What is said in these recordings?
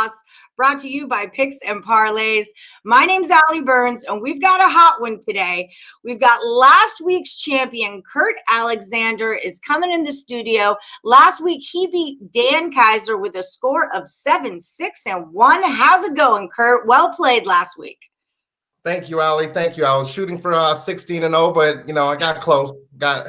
Sauce, brought to you by Picks and Parlays. My name's Allie Burns, and we've got a hot one today. We've got last week's champion, Kurt Alexander, is coming in the studio. Last week, he beat Dan Kaiser with a score of 7-6-1. How's it going, Kurt? Well played last week. Thank you, Allie. Thank you. I was shooting for 16-0, but I got close. I got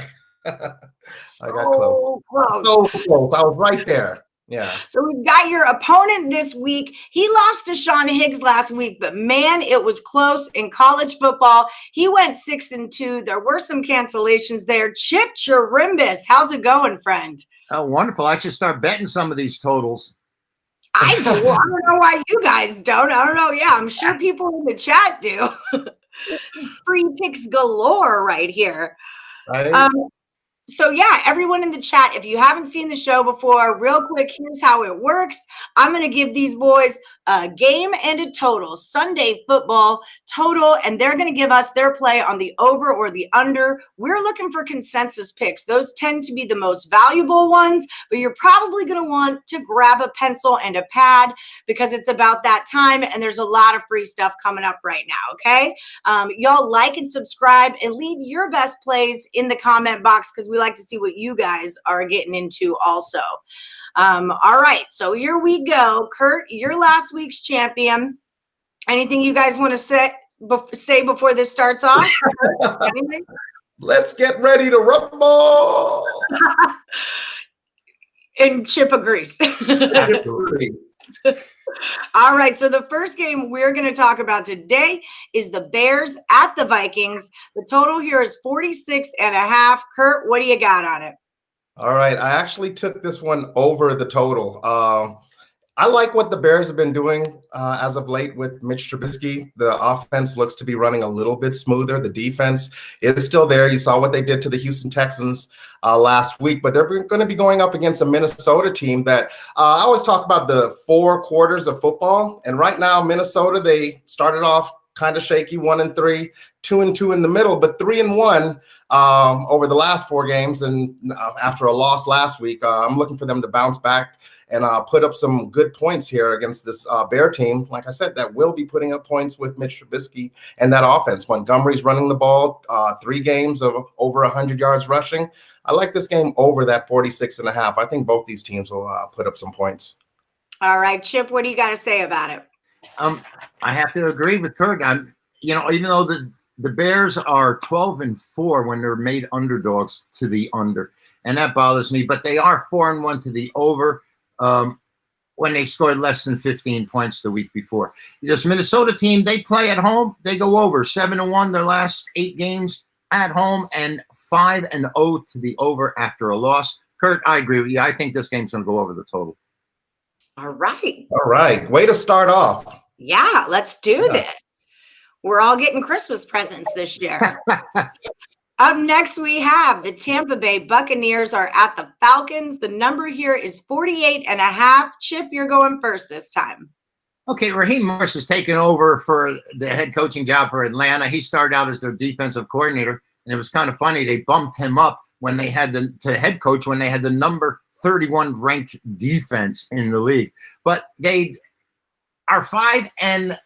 close. So close. I was right there. Yeah. So we've got your opponent this week. He lost to Sean Higgs last week, but man, it was close in college football. He went 6-2. There were some cancellations there. Chip Chirimbes, how's it going, friend? Oh, wonderful. I should start betting some of these totals. I do. I don't know why you guys don't. I don't know. Yeah, I'm sure people in the chat do. It's free picks galore right here. Right. So yeah, everyone in the chat, if you haven't seen the show before, real quick, here's how it works. I'm going to give these boys a game and a total, Sunday football total, and they're going to give us their play on the over or the under. We're looking for consensus picks. Those tend to be the most valuable ones, but you're probably going to want to grab a pencil and a pad because it's about that time, and there's a lot of free stuff coming up right now, okay? Y'all like and subscribe and leave your best plays in the comment box because we like to see what you guys are getting into also. All right, so here we go. Kurt, you're last week's champion. Anything you guys want to say before this starts off? Anything? Let's get ready to rumble. And Chip agrees. All right, so the first game we're going to talk about today is the Bears at the Vikings. The total here is 46.5. Kurt, what do you got on it? All right, I actually took this one over the total. I like what the Bears have been doing as of late with Mitch Trubisky. The offense looks to be running a little bit smoother. The defense is still there. You saw what they did to the Houston Texans last week, but they're going to be going up against a Minnesota team that I always talk about the 4 quarters of football. And right now, Minnesota, they started off kind of shaky, 1-3, 2-2 in the middle, but 3-1 over the last 4 games. And after a loss last week, I'm looking for them to bounce back and put up some good points here against this Bear team. Like I said, that will be putting up points with Mitch Trubisky and that offense. Montgomery's running the ball, 3 games of over 100 yards rushing. I like this game over that 46.5. I think both these teams will put up some points. All right, Chip, what do you got to say about it? I have to agree with Kurt. Even though the Bears are 12-4 when they're made underdogs to the under, and that bothers me. But they are 4-1 to the over when they scored less than 15 points the week before. This Minnesota team, they play at home. They go over 7-1 their last 8 games at home, and 5-0 to the over after a loss. Kurt, I agree with you. I think this game's going to go over the total. All right. All right. Way to start off. Yeah, let's do this. We're all getting Christmas presents this year. Up next, we have the Tampa Bay Buccaneers are at the Falcons. The number here is 48.5. Chip, you're going first this time. Okay, Raheem Morris has taken over for the head coaching job for Atlanta. He started out as their defensive coordinator, and it was kind of funny. They bumped him up when they had to head coach when they had the number 31 ranked defense in the league. But they are 8-5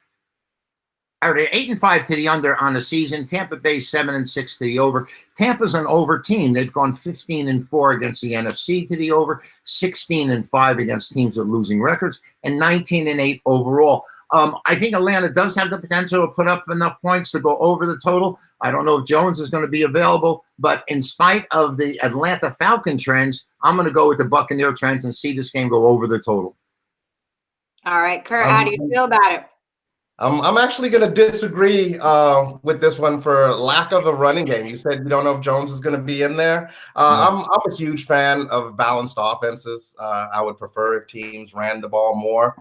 to the under on the season. Tampa Bay 7-6 to the over. Tampa's an over team. They've gone 15-4 against the NFC to the over, 16-5 against teams with losing records, and 19-8 overall. I think Atlanta does have the potential to put up enough points to go over the total. I don't know if Jones is going to be available, but in spite of the Atlanta Falcon trends, I'm going to go with the Buccaneer trends and see this game go over the total. All right, Kurt, how do you feel about it? I'm actually going to disagree with this one for lack of a running game. You said you don't know if Jones is going to be in there. I'm a huge fan of balanced offenses. I would prefer if teams ran the ball more.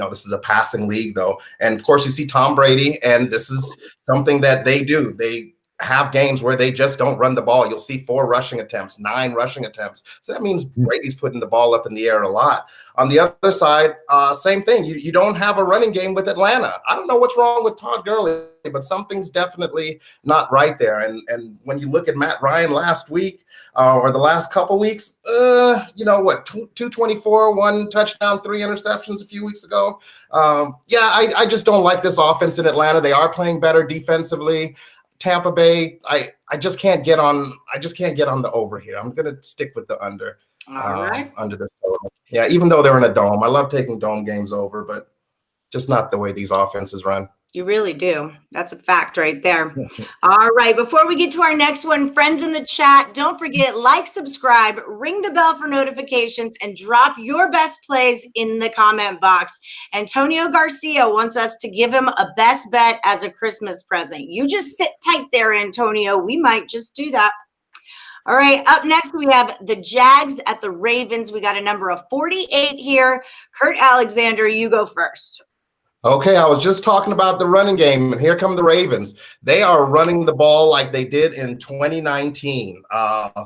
This is a passing league, though. And, of course, you see Tom Brady, and this is something that they do. They have games where they just don't run the ball. You'll see 4 rushing attempts, 9 rushing attempts. So that means Brady's putting the ball up in the air a lot. On the other side, same thing. You don't have a running game with Atlanta. I don't know what's wrong with Todd Gurley, but something's definitely not right there. And when you look at Matt Ryan last week or the last couple weeks, 224, 1 touchdown, 3 interceptions a few weeks ago. I just don't like this offense in Atlanta. They are playing better defensively. Tampa Bay, I just can't get on the over here. I'm gonna stick with the under. All right. Under this total. Yeah, even though they're in a dome. I love taking dome games over, but just not the way these offenses run. You really do. That's a fact right there. All right. Before we get to our next one, friends in the chat, don't forget, like, subscribe, ring the bell for notifications, and drop your best plays in the comment box. Antonio Garcia wants us to give him a best bet as a Christmas present. You just sit tight there, Antonio. We might just do that. All right. Up next, we have the Jags at the Ravens. We got a number of 48 here. Kurt Alexander, you go first. Okay, I was just talking about the running game, and here come the Ravens. They are running the ball like they did in 2019.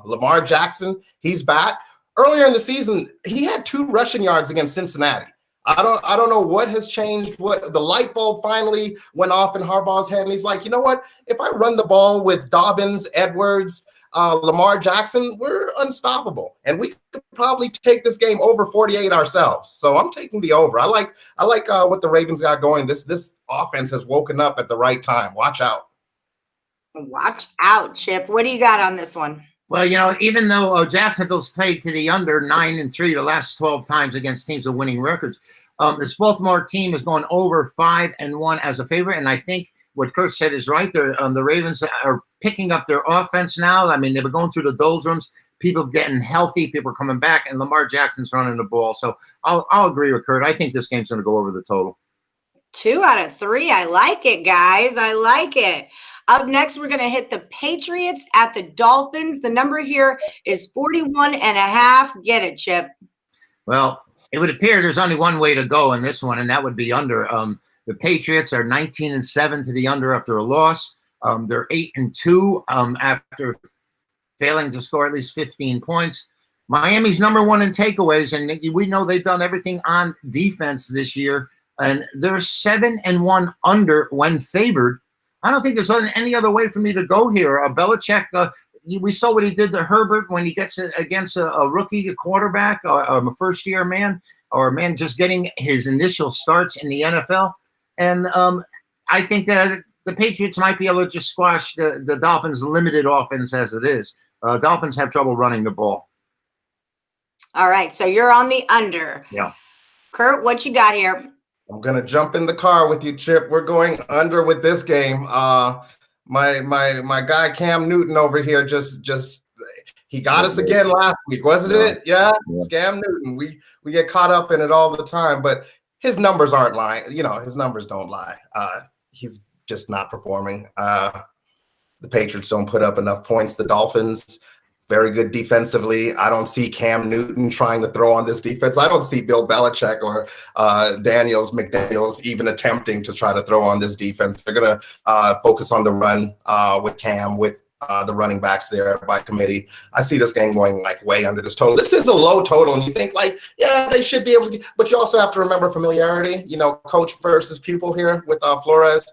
Lamar Jackson, he's back. Earlier in the season, he had 2 rushing yards against Cincinnati. I don't know what has changed. What the light bulb finally went off in Harbaugh's head, and he's like, you know what? If I run the ball with Dobbins, Edwards, Lamar Jackson, we're unstoppable, and we could probably take this game over 48 ourselves. So I'm taking the over. I like what the Ravens got going. This offense has woken up at the right time. Watch out. Watch out, Chip. What do you got on this one? Well, even though Jacksonville's played to the under 9-3 the last 12 times against teams with winning records, this Baltimore team is going over 5-1 as a favorite, and I think what Kurt said is right. The Ravens are picking up their offense now. I mean, they were going through the doldrums. People getting healthy. People are coming back, and Lamar Jackson's running the ball. So I'll agree with Kurt. I think this game's going to go over the total. 2 out of 3. I like it, guys. I like it. Up next, we're going to hit the Patriots at the Dolphins. The number here is 41.5. Get it, Chip. Well, it would appear there's only one way to go in this one, and that would be under. The Patriots are 19-7 to the under after a loss. They're 8-2 after failing to score at least 15 points. Miami's number 1 in takeaways, and we know they've done everything on defense this year. And they're 7-1 under when favored. I don't think there's any other way for me to go here. Belichick, we saw what he did to Herbert when he gets it against a rookie, a quarterback, a first-year man, or a man just getting his initial starts in the NFL. And I think that the Patriots might be able to just squash the Dolphins' limited offense as it is. Dolphins have trouble running the ball. All right, so you're on the under. Yeah. Kurt, what you got here? I'm gonna jump in the car with you, Chip. We're going under with this game. My guy Cam Newton over here just he got us again last week, wasn't it? Yeah. Cam Newton. We get caught up in it all the time, but his numbers aren't lying. His numbers don't lie. He's just not performing. The Patriots don't put up enough points. The Dolphins, very good defensively. I don't see Cam Newton trying to throw on this defense. I don't see Bill Belichick or McDaniels even attempting to try to throw on this defense. They're going to focus on the run with Cam, with the running backs there by committee. I see this game going like way under this total. This is a low total, and you think like, yeah, they should be able to get, but you also have to remember familiarity, coach versus pupil here with Flores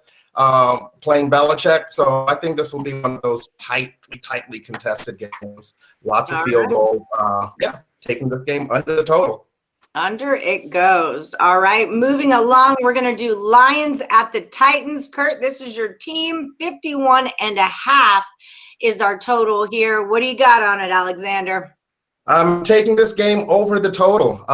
playing Belichick. So I think this will be one of those tightly contested games. Lots of field goals. Taking this game under the total. Under it goes. All right, moving along, we're going to do Lions at the Titans. Kurt, this is your team. 51.5 is our total here. What do you got on it, Alexander? I'm taking this game over the total.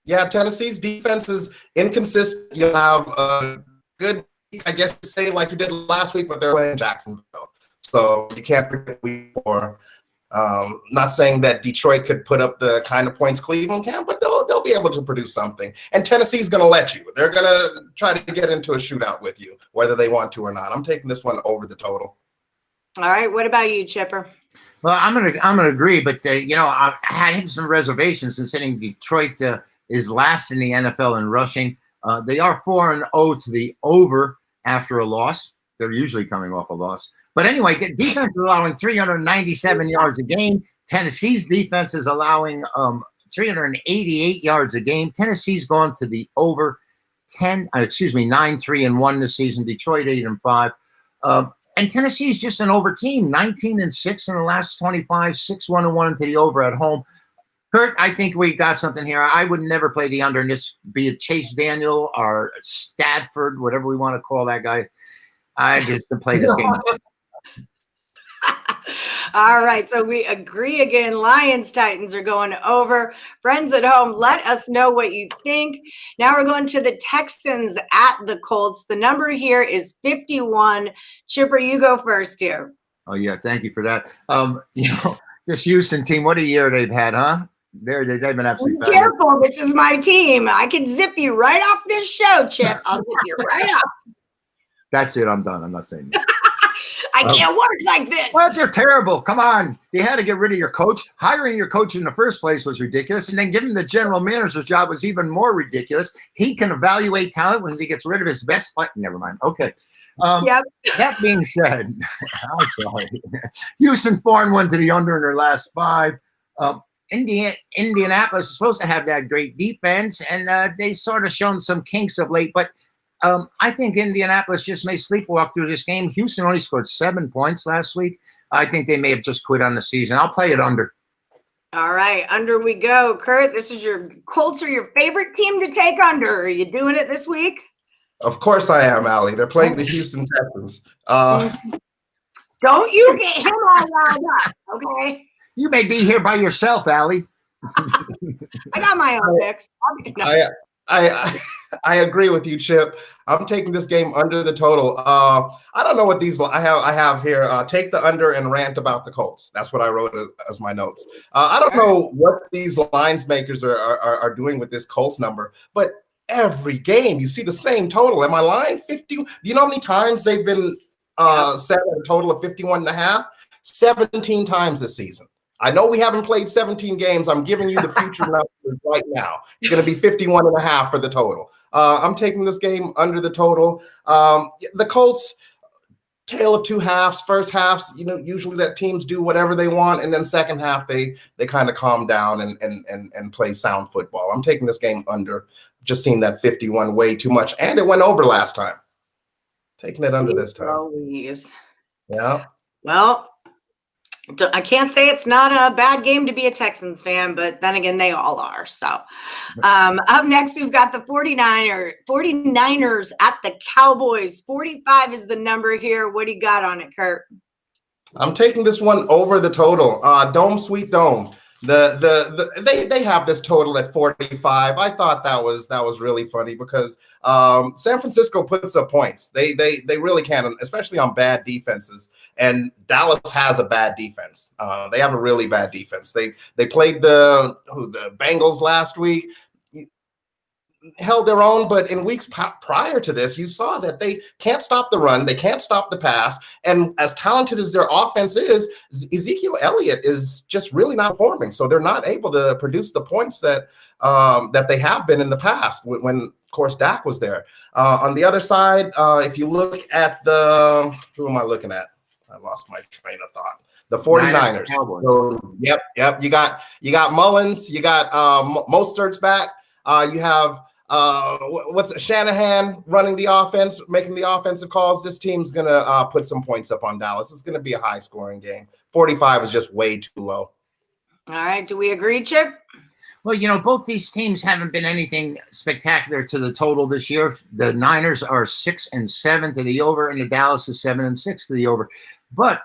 Tennessee's defense is inconsistent. You have a good, I guess, say like you did last week, but they're playing Jacksonville. So you can't forget week 4. Not saying that Detroit could put up the kind of points Cleveland can, but they'll be able to produce something. And Tennessee's going to let you. They're going to try to get into a shootout with you, whether they want to or not. I'm taking this one over the total. All right. What about you, Chipper? Well, I'm gonna agree, but I had some reservations considering Detroit is last in the NFL in rushing. They are 4-0 to the over after a loss. They're usually coming off a loss. But anyway, the defense is allowing 397 yards a game. Tennessee's defense is allowing 388 yards a game. Tennessee's gone to the over 9-3-1 this season. Detroit 8-5. And Tennessee's just an over team, 19-6 in the last 25, 6-1-1 into the over at home. Kurt, I think we got something here. I would never play the under in this, be it Chase Daniel or Stafford, whatever we want to call that guy. I just to play this game. All right, so we agree again. Lions, Titans are going over. Friends at home, let us know what you think. Now we're going to the Texans at the Colts. The number here is 51. Chipper, you go first here. Oh, yeah, thank you for that. This Houston team, what a year they've had, huh? They've been absolutely Be careful, this is my team. I can zip you right off this show, Chip. I'll zip you right off. That's it, I'm done. I'm not saying that. I can't work like this. Well, they're terrible. Come on. They had to get rid of your coach. Hiring your coach in the first place was ridiculous. And then giving the general manager's job was even more ridiculous. He can evaluate talent when he gets rid of his best player. Never mind. Okay. Yep. That being said, I'm sorry. Houston 4-1 to the under in their last 5. Indianapolis is supposed to have that great defense, and they sort of shown some kinks of late. But I think Indianapolis just may sleepwalk through this game. Houston only scored 7 points last week. I think they may have just quit on the season. I'll play it under. All right, under we go. Kurt, this is your Colts are your favorite team to take under. Are you doing it this week? Of course I am, Allie. They're playing the Houston Texans. Don't you get him all riled up, okay? You may be here by yourself, Allie. I got my own picks. I agree with you, Chip. I'm taking this game under the total. I don't know what these I have here. Take the under and rant about the Colts. That's what I wrote as my notes. I don't know what these lines makers are doing with this Colts number, but every game you see the same total. Am I lying? 50. Do you know how many times they've been set at a total of 51.5? 17 times this season. I know we haven't played 17 games. I'm giving you the future numbers right now. It's going to be 51.5 for the total. I'm taking this game under the total. The Colts, tale of two halves. First halves, usually that teams do whatever they want, and then second half they kind of calm down and play sound football. I'm taking this game under. Just seen that 51 way too much, and it went over last time. Taking it under this time. Always. Yeah. Well, I can't say it's not a bad game to be a Texans fan, but then again, they all are. So up next, we've got the 49ers at the Cowboys. 45 is the number here. What do you got on it, Kurt? I'm taking this one over the total. Dome, sweet dome. They have this total at 45. I thought that was really funny because San Francisco puts up points. They really can, especially on bad defenses. And Dallas has a bad defense. They have a really bad defense. They played the Bengals last week. Held their own, but in weeks prior to this, you saw that they can't stop the run, they can't stop the pass, and as talented as their offense is, Ezekiel Elliott is just really not performing. So they're not able to produce the points that they have been in the past when of course, Dak was there. On the other side, if you look at who am I looking at? I lost my train of thought. The 49ers. So, yep. You got Mullins, you got Mostert's back. You have Shanahan running the offense, making the offensive calls. This team's going to put some points up on Dallas. It's going to be a high-scoring game. 45 is just way too low. All right. Do we agree, Chip? Well, both these teams haven't been anything spectacular to the total this year. The Niners are 6-7 to the over, and the Dallas is 7-6 to the over. But,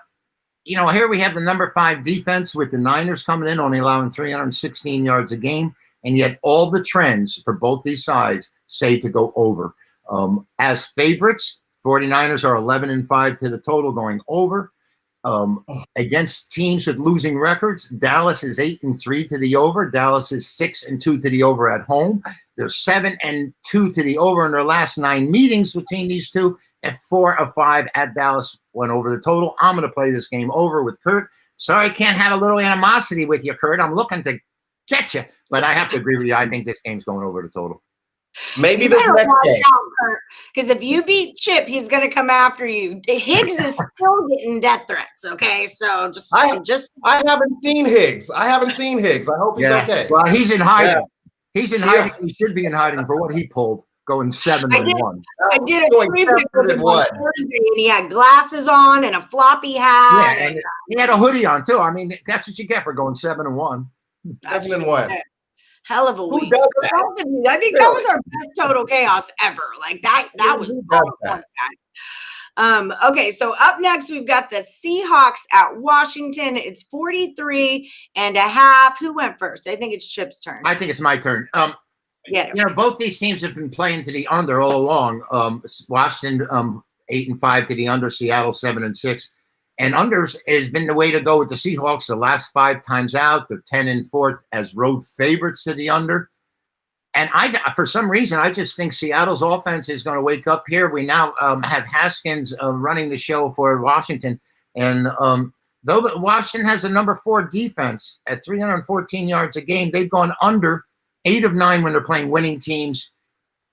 here we have the number 5 defense with the Niners coming in, only allowing 316 yards a game. And yet all the trends for both these sides say to go over. As favorites, 49ers are 11-5 to the total going over. Against teams with losing records, Dallas is 8-3 to the over. Dallas is 6-2 to the over at home. They're 7-2 to the over in their last 9 meetings between these two. At 4 of 5 at Dallas went over the total. I'm going to play this game over with Kurt. Sorry, I can't have a little animosity with you, Kurt. I'm looking to get you, but I have to agree with you. I think this game's going over the total. Maybe You the better next watch game. out, Kurt, because if you beat Chip, he's going to come after you. Higgs is still getting death threats. Okay, so I haven't seen Higgs. I hope he's okay. Well, he's in hiding. Yeah. He's in hiding. He should be in hiding for what he pulled, going 7-1. I did a Going preview with him on 7-1. Thursday, and he had glasses on and a floppy hat. Yeah, and he had a hoodie on too. I mean, that's what you get for going 7-1. 7-1. Hell of a Who week. does that? I think that was our best total chaos ever. Like that was fun, guys. Okay, so up next we've got the Seahawks at Washington. It's 43.5. Who went first? I think it's Chip's turn. I think it's my turn. Yeah. You know, both these teams have been playing to the under all along. Washington 8-5 to the under, Seattle 7-6. And unders has been the way to go with the Seahawks the last 5 times out. They're 10-4 as road favorites to the under. And for some reason, I just think Seattle's offense is going to wake up here. We now have Haskins running the show for Washington. And though Washington has a number 4 defense at 314 yards a game, they've gone under 8 of 9 when they're playing winning teams,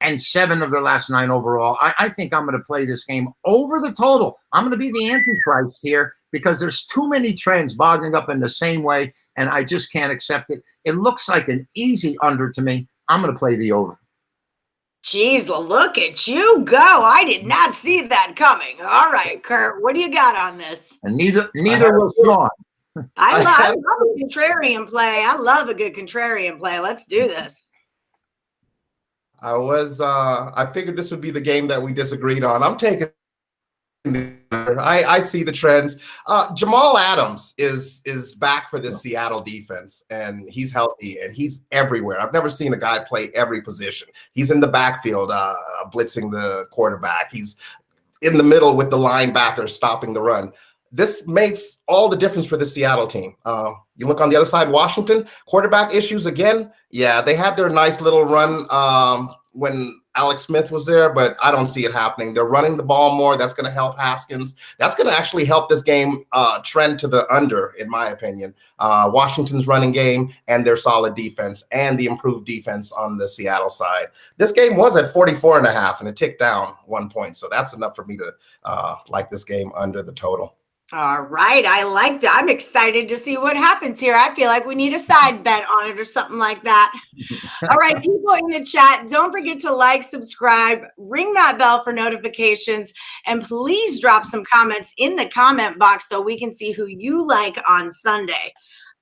and 7 of their last 9 overall. I think I'm going to play this game over the total. I'm going to be the antichrist here because there's too many trends bogging up in the same way, and I just can't accept it. It looks like an easy under to me. I'm going to play the over. Jeez, look at you go. I did not see that coming. All right, Kurt, what do you got on this? And neither will Sean. I love a contrarian play. I love a good contrarian play. Let's do this. I figured this would be the game that we disagreed on. I'm taking I see the trends. Jamal Adams is back for this Seattle defense, and he's healthy and he's everywhere. I've never seen a guy play every position. He's in the backfield, blitzing the quarterback. He's in the middle with the linebacker stopping the run. This makes all the difference for the Seattle team. You look on the other side, Washington, quarterback issues again. Yeah, they had their nice little run when Alex Smith was there, but I don't see it happening. They're running the ball more. That's going to help Haskins. That's going to actually help this game trend to the under, in my opinion. Washington's running game and their solid defense and the improved defense on the Seattle side. This game was at 44.5 and it ticked down 1 point. So that's enough for me to like this game under the total. All right. I like that. I'm excited to see what happens here. I feel like we need a side bet on it or something like that. All right, people in the chat, don't forget to like, subscribe, ring that bell for notifications, and please drop some comments in the comment box so we can see who you like on Sunday.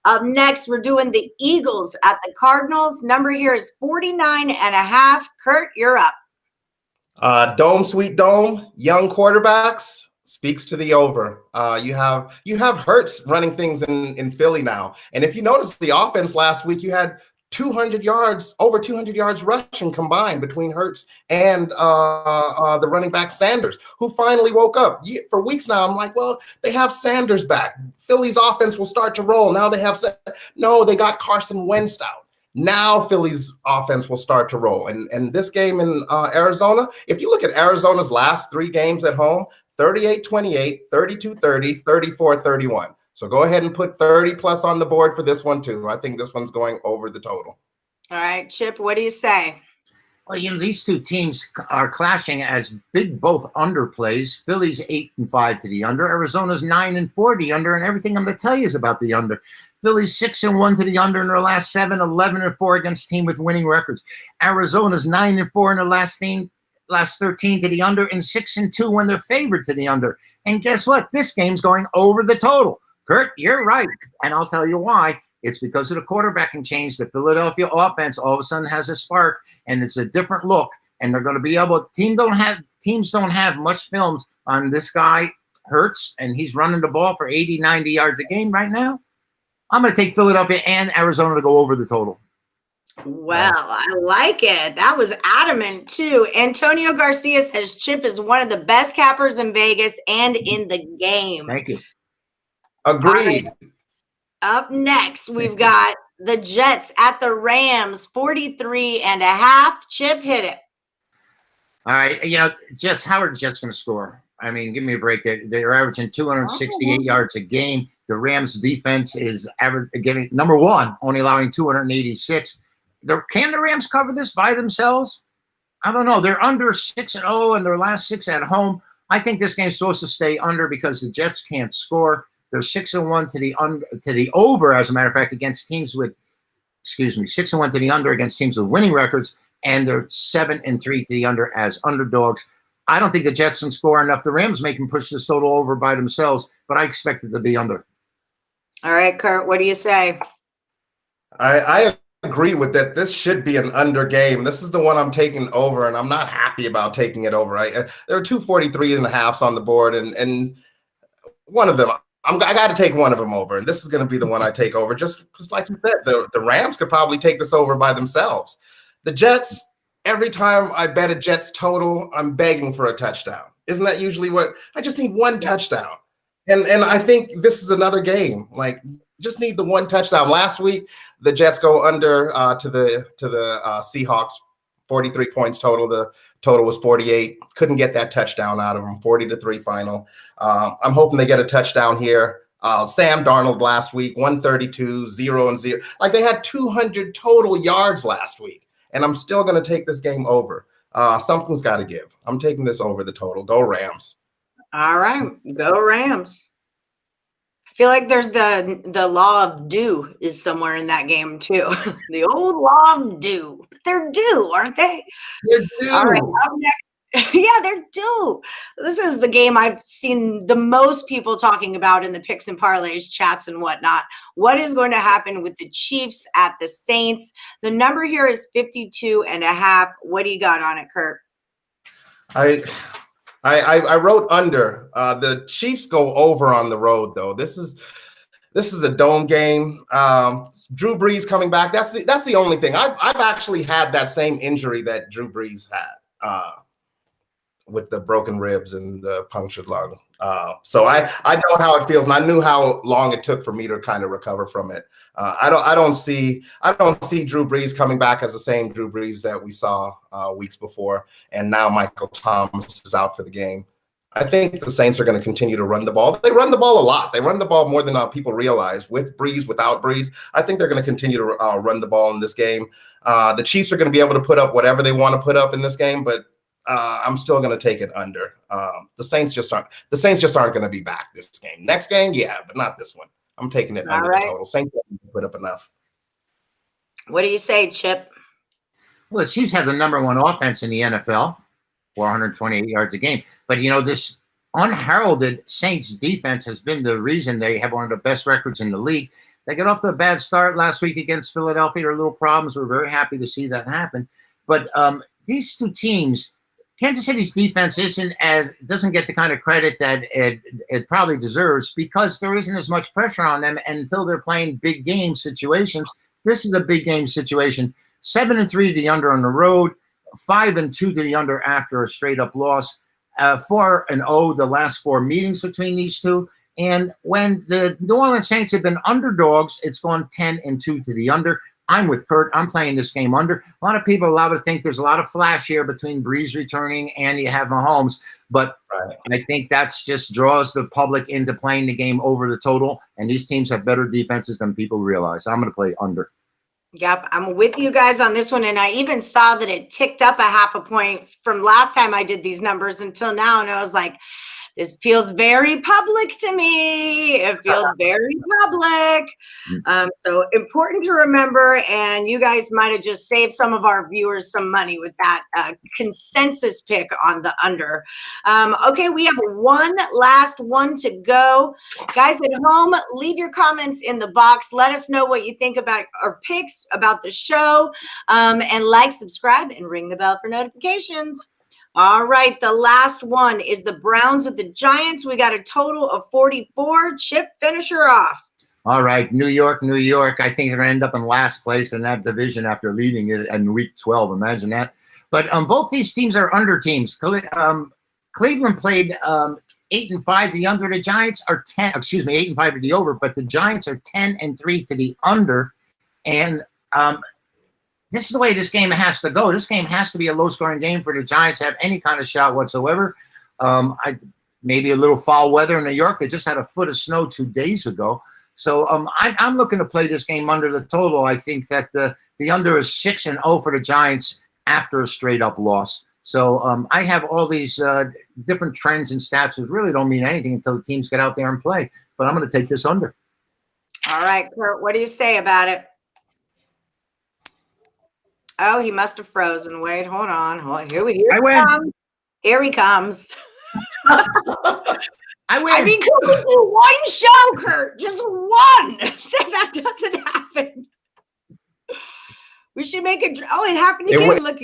Up next, we're doing the Eagles at the Cardinals. Number here is 49.5. Kurt, you're up. Dome, sweet dome, young quarterbacks. Speaks to the over. You have Hurts running things in Philly now. And if you notice the offense last week, you had 200 yards, over 200 yards rushing combined between Hurts and the running back Sanders, who finally woke up. For weeks now, I'm like, well, they have Sanders back. Philly's offense will start to roll. Now they got Carson Wentz out. Now Philly's offense will start to roll. And this game in Arizona, if you look at Arizona's last 3 games at home, 38-28, 32-30, 34-31. So go ahead and put 30 plus on the board for this one too. I think this one's going over the total. All right, Chip, what do you say? Well, you know, these two teams are clashing as big both underplays. Philly's 8-5 to the under. Arizona's 9-4 to the under, and everything I'm going to tell you is about the under. Philly's 6-1 to the under in their last 7, 11-4 against team with winning records. Arizona's 9-4 in their last 13 to the under, and 6-2 when they're favored to the under. And guess what? This game's going over the total. Kurt, you're right, and I'll tell you why. It's because of the quarterbacking change. The Philadelphia offense all of a sudden has a spark, and it's a different look. And they're going to be able. Teams don't have much films on this guy Hurts, and he's running the ball for 80, 90 yards a game right now. I'm going to take Philadelphia and Arizona to go over the total. Well, I like it. That was adamant too. Antonio Garcia says Chip is one of the best cappers in Vegas and in the game. Thank you. Agreed. Right. Up next, we've got the Jets at the Rams, 43.5. Chip, hit it. All right. You know, Jets, how are the Jets going to score? I mean, give me a break. They're averaging 268 yards a game. The Rams defense is giving number 1, only allowing 286. Can the Rams cover this by themselves? I don't know. They're under 6-0 and their last 6 at home. I think this game's supposed to stay under because the Jets can't score. They're 6-1 to the over, as a matter of fact, against teams with, 6-1 to the under against teams with winning records, and they're 7-3 to the under as underdogs. I don't think the Jets can score enough. The Rams make them push this total over by themselves, but I expect it to be under. All right, Kurt, what do you say? I agree with that. This should be an under game. This is the one I'm taking over, and I'm not happy about taking it over. There are 243.5 on the board, and one of them, I got to take one of them over, and this is going to be the one I take over. Just because, like you said, the Rams could probably take this over by themselves. The Jets, every time I bet a Jets total, I'm begging for a touchdown. Isn't that usually what – I just need one touchdown. And I think this is another game. Like, just need the one touchdown. Last week, the Jets go under to the Seahawks, 43 points total. The total was 48. Couldn't get that touchdown out of them, 40-3 final. I'm hoping they get a touchdown here. Sam Darnold last week, 132, 0-0. Like, they had 200 total yards last week, and I'm still going to take this game over. Something's got to give. I'm taking this over the total. Go Rams. All right, go Rams. I feel like there's the law of due is somewhere in that game too. The old law of due. They're due, aren't they? They're due. All right, up next. Yeah, they're due. This is the game I've seen the most people talking about in the picks and parlays chats and whatnot. What is going to happen with the Chiefs at the Saints? The number here is 52.5. What do you got on it, Kurt? I wrote under. The Chiefs go over on the road, though. This is a dome game. Drew Brees coming back. That's the only thing. I've actually had that same injury that Drew Brees had with the broken ribs and the punctured lung. So I know how it feels, and I knew how long it took for me to kind of recover from it. I don't see Drew Brees coming back as the same Drew Brees that we saw weeks before, and now Michael Thomas is out for the game. I think the Saints are going to continue to run the ball. They run the ball a lot. They run the ball more than people realize. With Brees, without Brees, I think they're going to continue to run the ball in this game. The Chiefs are going to be able to put up whatever they want to put up in this game, but I'm still going to take it under. The Saints just aren't going to be back this game. Next game, yeah, but not this one. I'm taking it under the total. Saints put up enough. What do you say, Chip? Well, the Chiefs have the number one offense in the NFL, 428 yards a game. But, this unheralded Saints defense has been the reason they have one of the best records in the league. They got off to a bad start last week against Philadelphia. There were little problems. We're very happy to see that happen. But these two teams, Kansas City's defense doesn't get the kind of credit that it probably deserves because there isn't as much pressure on them until they're playing big game situations. This is a big game situation. 7-3 to the under on the road, 5-2 to the under after a straight up loss, 4-0 the last 4 meetings between these two. And when the New Orleans Saints have been underdogs, it's gone 10-2 to the under. I'm with Kurt. I'm playing this game under. A lot of people allow to think there's a lot of flash here between Brees returning and you have Mahomes, but I think that's just draws the public into playing the game over the total, and these teams have better defenses than people realize. I'm going to play under. Yep, I'm with you guys on this one, and I even saw that it ticked up a half a point from last time I did these numbers until now, and I was like, this feels very public to me. It feels very public. So important to remember, and you guys might have just saved some of our viewers some money with that consensus pick on the under. Okay, we have one last one to go. Guys at home, leave your comments in the box. Let us know what you think about our picks, about the show, and like, subscribe, and ring the bell for notifications. All right, the last one is the Browns at the Giants. We got a total of 44. Chip, finish her off. All right, New York. I think they're going to end up in last place in that division after leading it in Week 12. Imagine that. But both these teams are under teams. Cleveland played 8-5 to the under. The Giants are 8-5 to the over, but the Giants are 10-3 to the under. And this is the way this game has to go. This game has to be a low-scoring game for the Giants to have any kind of shot whatsoever. Maybe a little foul weather in New York. They just had a foot of snow 2 days ago. So I'm looking to play this game under the total. I think that the under is 6-0 for the Giants. after a straight up loss. So I have all these different trends and stats that really don't mean anything until the teams get out there and play. But I'm going to take this under. All right, Kurt, what do you say about it? Oh, he must have frozen. Wait, hold on. Here he comes. Here he comes. I win. I mean, could we do one show, Kurt? Just one. That doesn't happen. We should make it. Oh, it happened again. Look,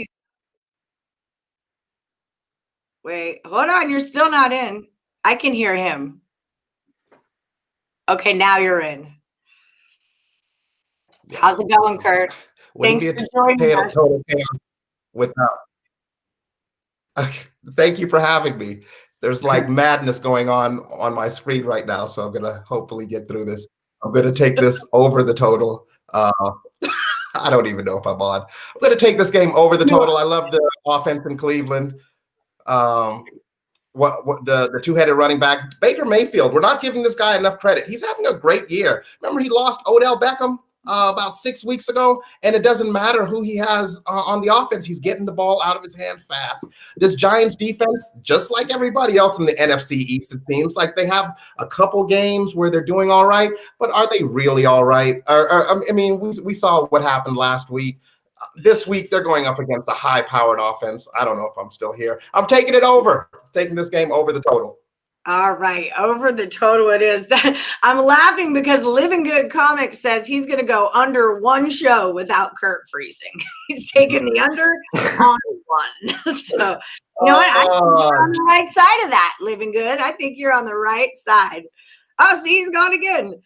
wait, hold on. You're still not in. I can hear him. Okay, now you're in. How's it going, Kurt? Thanks for joining us. Thank you for having me. There's like madness going on my screen right now, so I'm gonna hopefully get through this. I'm gonna take this over the total. I don't even know if I'm on. I'm gonna take this game over the total. I love the offense in Cleveland. What the two-headed running back Baker Mayfield. We're not giving this guy enough credit. He's having a great year. Remember, he lost Odell Beckham about 6 weeks ago, and it doesn't matter who he has on the offense. He's getting the ball out of his hands fast. This Giants defense, just like everybody else in the NFC East, it seems like they have a couple games where they're doing all right, but are they really all right? I mean, we saw what happened last week. This week, they're going up against a high-powered offense. I don't know if I'm still here. I'm taking it over. Taking this game over the total. All right, over the total it is. I'm laughing because Living Good Comics says he's going to go under one show without Kurt freezing. He's taking the under on one. So, you know what? I think you're on the right side of that, Living Good. I think you're on the right side. Oh, see, he's gone again.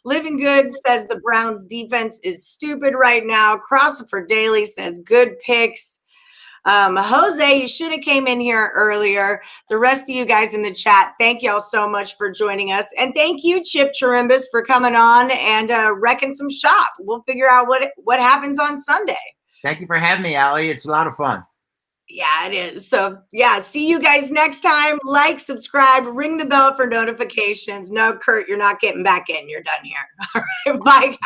Living Good says the Browns defense is stupid right now. Crossover Daily says good picks. Jose, you should have came in here earlier. The rest of you guys in the chat, thank y'all so much for joining us. And thank you, Chip Chirimbes, for coming on and wrecking some shop. We'll figure out what happens on Sunday. Thank you for having me, Allie. It's a lot of fun. Yeah, it is. So, yeah, see you guys next time. Like, subscribe, ring the bell for notifications. No, Kurt, you're not getting back in. You're done here. All right, bye, guys.